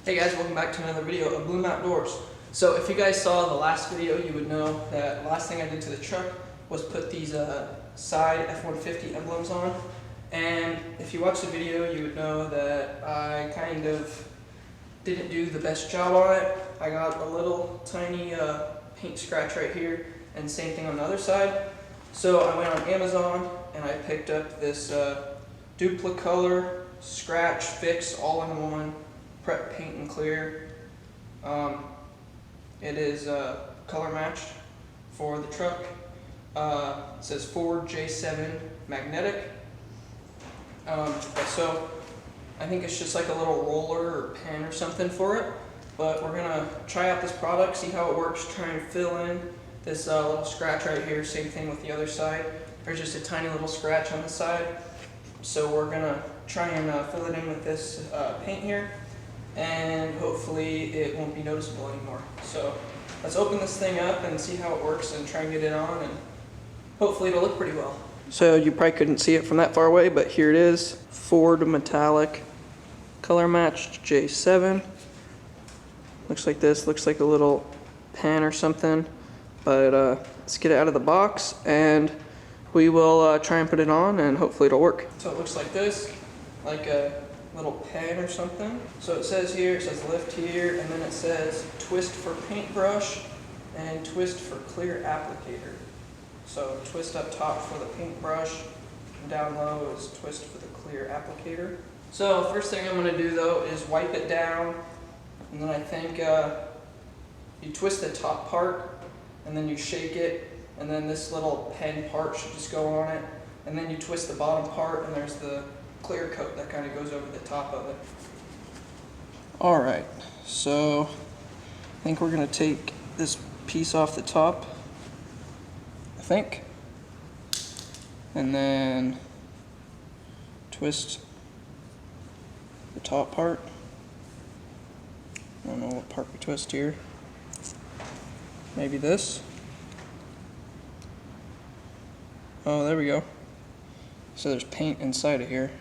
Hey guys, welcome back to another video of Bloom Outdoors. So if you guys saw the last video, you would know that the last thing I did to the truck was put these side F-150 emblems on. And if you watch the video, you would know that I kind of didn't do the best job on it. I got a little tiny paint scratch right here, and same thing on the other side. So I went on Amazon and I picked up this Dupli-Color scratch fix all-in-one prep paint and clear. It is color matched for the truck. It says Ford J7 magnetic. So I think it's just like a little roller or pen or something for it. But we're gonna try out this product, see how it works, try and fill in this little scratch right here. Same thing with the other side. There's just a tiny little scratch on the side. So we're gonna try and fill it in with this paint here, and hopefully it won't be noticeable anymore. So let's open this thing up and see how it works and try and get it on, and hopefully it'll look pretty well. So you probably couldn't see it from that far away, but here it is. Ford metallic color matched J7. Looks like this, looks like a little pen or something, but let's get it out of the box and we will try and put it on, and hopefully it'll work. So it looks like this, like a little pen or something. So it says here, it says lift here, and then it says twist for paintbrush and twist for clear applicator. So twist up top for the paintbrush, and down low is twist for the clear applicator. So first thing I'm going to do though is wipe it down, and then I think you twist the top part and then you shake it, and then this little pen part should just go on it, and then you twist the bottom part and there's the clear coat that kind of goes over the top of it. Alright, so I think we're going to take this piece off the top, I think, and then twist the top part. I don't know what part we twist here. Maybe this. Oh, there we go. So there's paint inside of here.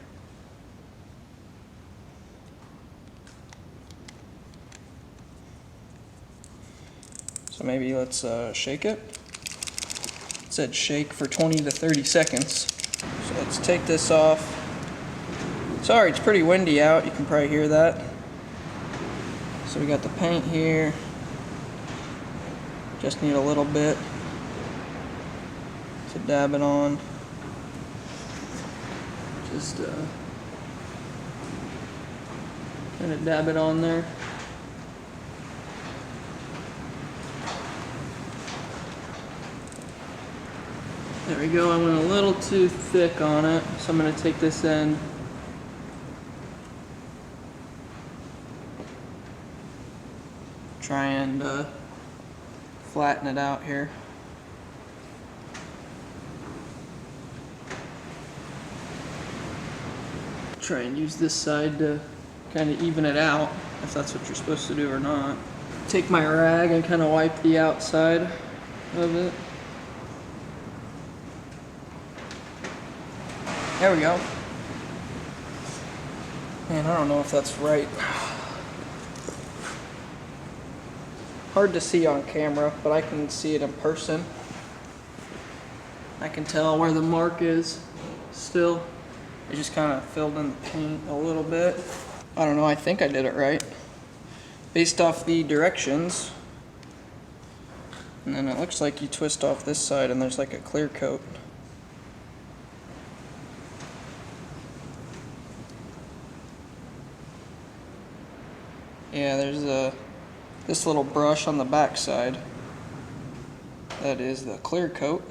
So maybe let's shake it. It said shake for 20 to 30 seconds. So let's take this off. Sorry, it's pretty windy out. You can probably hear that. So we got the paint here. Just need a little bit to dab it on. Just kind of dab it on there. There we go. I went a little too thick on it, so I'm going to take this end. Try and flatten it out here. Try and use this side to kind of even it out, if that's what you're supposed to do or not. Take my rag and kind of wipe the outside of it. There we go. Man, I don't know if that's right. Hard to see on camera, but I can see it in person. I can tell where the mark is still. I just kind of filled in the paint a little bit. I don't know, I think I did it right. Based off the directions. And then it looks like you twist off this side and there's like a clear coat. Yeah, there's this little brush on the back side. That is the clear coat.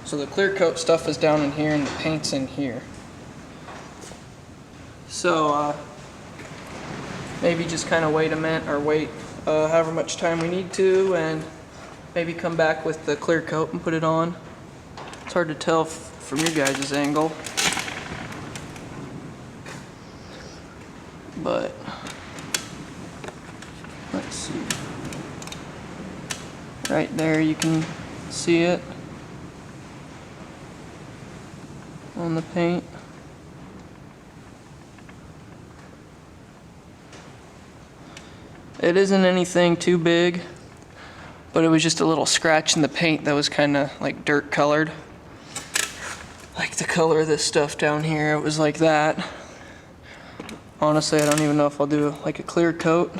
So the clear coat stuff is down in here and the paint's in here. So maybe just kind of wait a minute, or wait however much time we need to, and maybe come back with the clear coat and put it on. It's hard to tell from your guys' angle, but let's see. Right there you can see it on the paint. It isn't anything too big, but it was just a little scratch in the paint that was kind of like dirt colored. Like the color of this stuff down here, it was like that. Honestly, I don't even know if I'll do like a clear coat.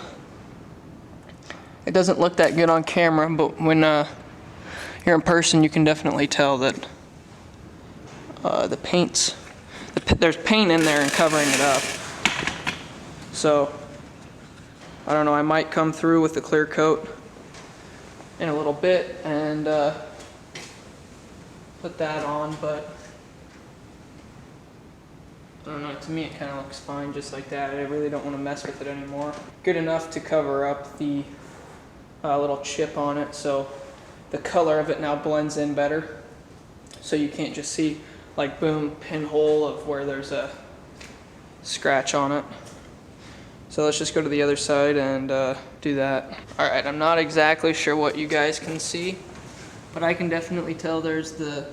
It doesn't look that good on camera, but when you're in person, you can definitely tell that there's paint in there and covering it up. So, I don't know, I might come through with a clear coat in a little bit and put that on, but I don't know, to me it kind of looks fine just like that. I really don't want to mess with it anymore. Good enough to cover up the little chip on it, so the color of it now blends in better. So you can't just see like boom, pinhole of where there's a scratch on it. So let's just go to the other side and do that. Alright, I'm not exactly sure what you guys can see, but I can definitely tell there's the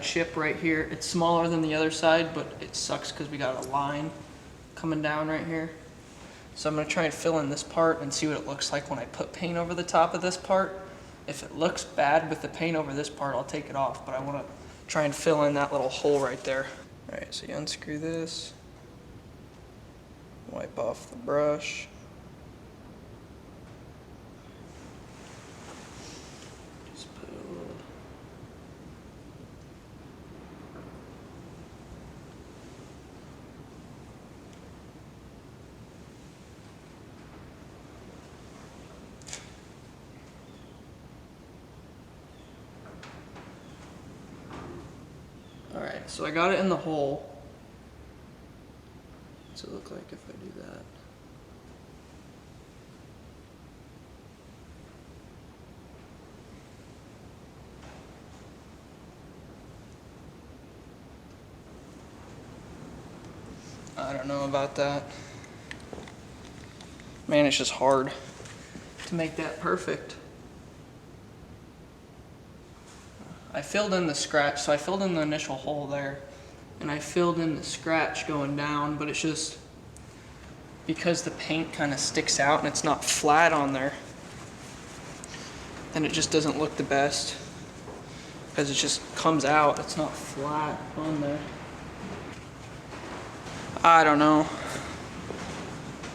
chip right here. It's smaller than the other side, but it sucks because we got a line coming down right here. So I'm going to try and fill in this part and see what it looks like when I put paint over the top of this part. If it looks bad with the paint over this part, I'll take it off, but I want to try and fill in that little hole right there. Alright, so you unscrew this. Wipe off the brush. Just put a little. Alright, so I got it in the hole. What's it look like if I do that? I don't know about that. Man, it's just hard to make that perfect. I filled in the scratch, so I filled in the initial hole there, and I filled in the scratch going down, but it's just because the paint kind of sticks out and it's not flat on there, then it just doesn't look the best because it just comes out, it's not flat on there. I don't know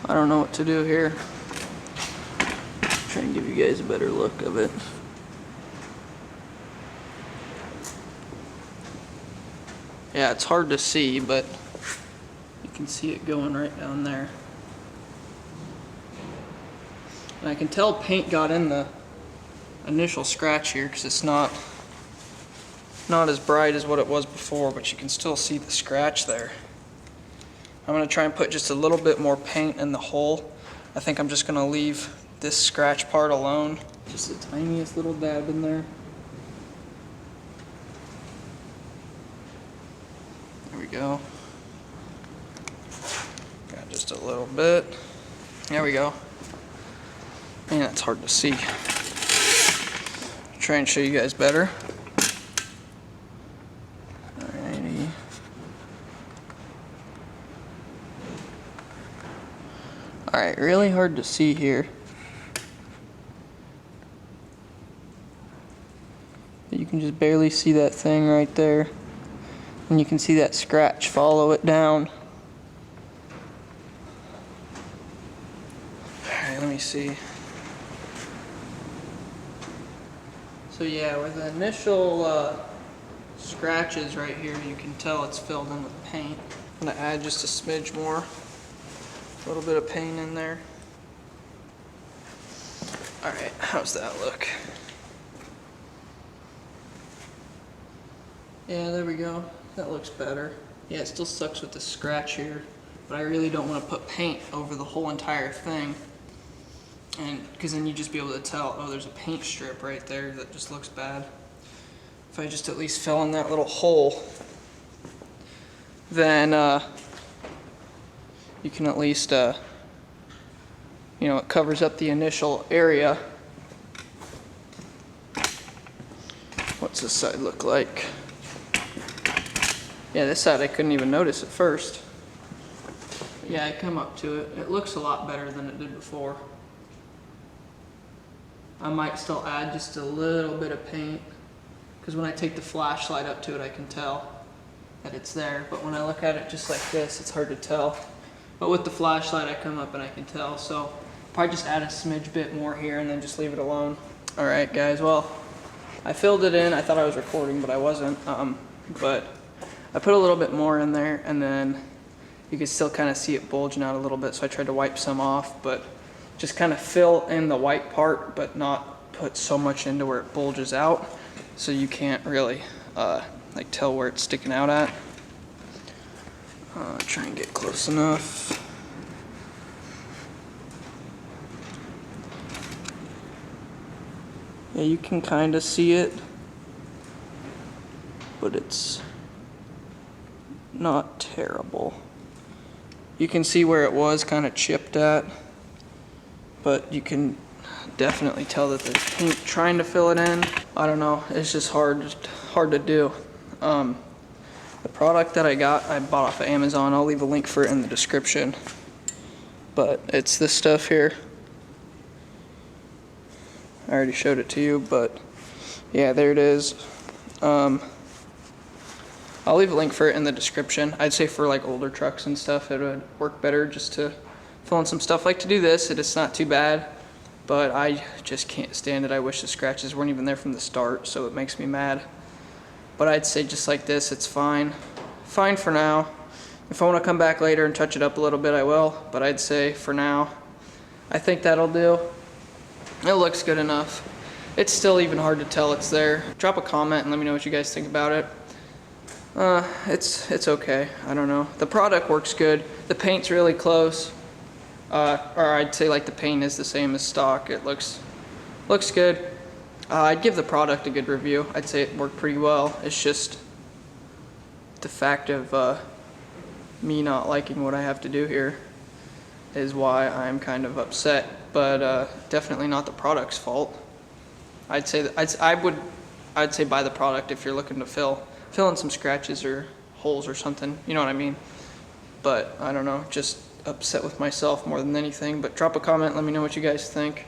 what to do here. Try and give you guys a better look of it. Yeah, it's hard to see, but you can see it going right down there. And I can tell paint got in the initial scratch here because it's not as bright as what it was before, but you can still see the scratch there. I'm going to try and put just a little bit more paint in the hole. I think I'm just going to leave this scratch part alone. Just the tiniest little dab in there. There we go. Got just a little bit. There we go. Man, it's hard to see. Try and show you guys better. Alrighty. Alright, really hard to see here. You can just barely see that thing right there. And you can see that scratch follow it down. Alright, let me see. So yeah, where the initial scratches right here, you can tell it's filled in with paint. I'm going to add just a smidge more. A little bit of paint in there. Alright, how's that look? Yeah, there we go. That looks better. Yeah, it still sucks with the scratch here, but I really don't want to put paint over the whole entire thing. And because then you'd just be able to tell, oh, there's a paint strip right there that just looks bad. If I just at least fill in that little hole, then you can at least, you know, it covers up the initial area. What's this side look like? Yeah, this side I couldn't even notice at first. Yeah, I come up to it. It looks a lot better than it did before. I might still add just a little bit of paint, because when I take the flashlight up to it I can tell that it's there, but when I look at it just like this it's hard to tell. But with the flashlight I come up and I can tell, so probably just add a smidge bit more here and then just leave it alone. Alright guys, well I filled it in. I thought I was recording but I wasn't, but I put a little bit more in there, and then you can still kind of see it bulging out a little bit, so I tried to wipe some off, but just kind of fill in the white part but not put so much into where it bulges out so you can't really like tell where it's sticking out at. Try and get close enough. Yeah, you can kind of see it, but it's not terrible. You can see where it was kind of chipped at, but you can definitely tell that there's paint trying to fill it in. I don't know, it's just hard to do. The product that I bought off of Amazon. I'll leave a link for it in the description, but it's this stuff here. I already showed it to you, but yeah, there it is. I'll leave a link for it in the description. I'd say for like older trucks and stuff it would work better just to fill in some stuff. Like to do this, it's not too bad, but I just can't stand it. I wish the scratches weren't even there from the start, so it makes me mad. But I'd say just like this, it's fine. Fine for now. If I want to come back later and touch it up a little bit, I will, but I'd say for now, I think that'll do. It looks good enough. It's still even hard to tell it's there. Drop a comment and let me know what you guys think about it. It's okay. I don't know. The product works good. The paint's really close. Or I'd say like the paint is the same as stock. It looks good. I'd give the product a good review. I'd say it worked pretty well. It's just the fact of me not liking what I have to do here is why I'm kind of upset. But definitely not the product's fault. I'd say that I'd say buy the product if you're looking to fill in some scratches or holes or something. You know what I mean? But I don't know. Just upset with myself more than anything. But drop a comment. Let me know what you guys think.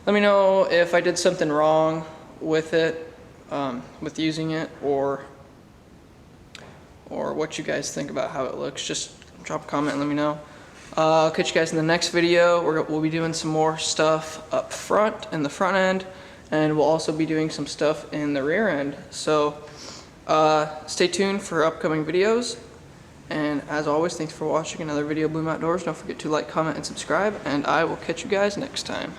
Let me know if I did something wrong with it, with using it, or what you guys think about how it looks. Just drop a comment and let me know. I'll catch you guys in the next video. We'll be doing some more stuff up front in the front end, and we'll also be doing some stuff in the rear end. So stay tuned for upcoming videos. And as always, thanks for watching another video of Bloom Outdoors. Don't forget to like, comment, and subscribe, and I will catch you guys next time.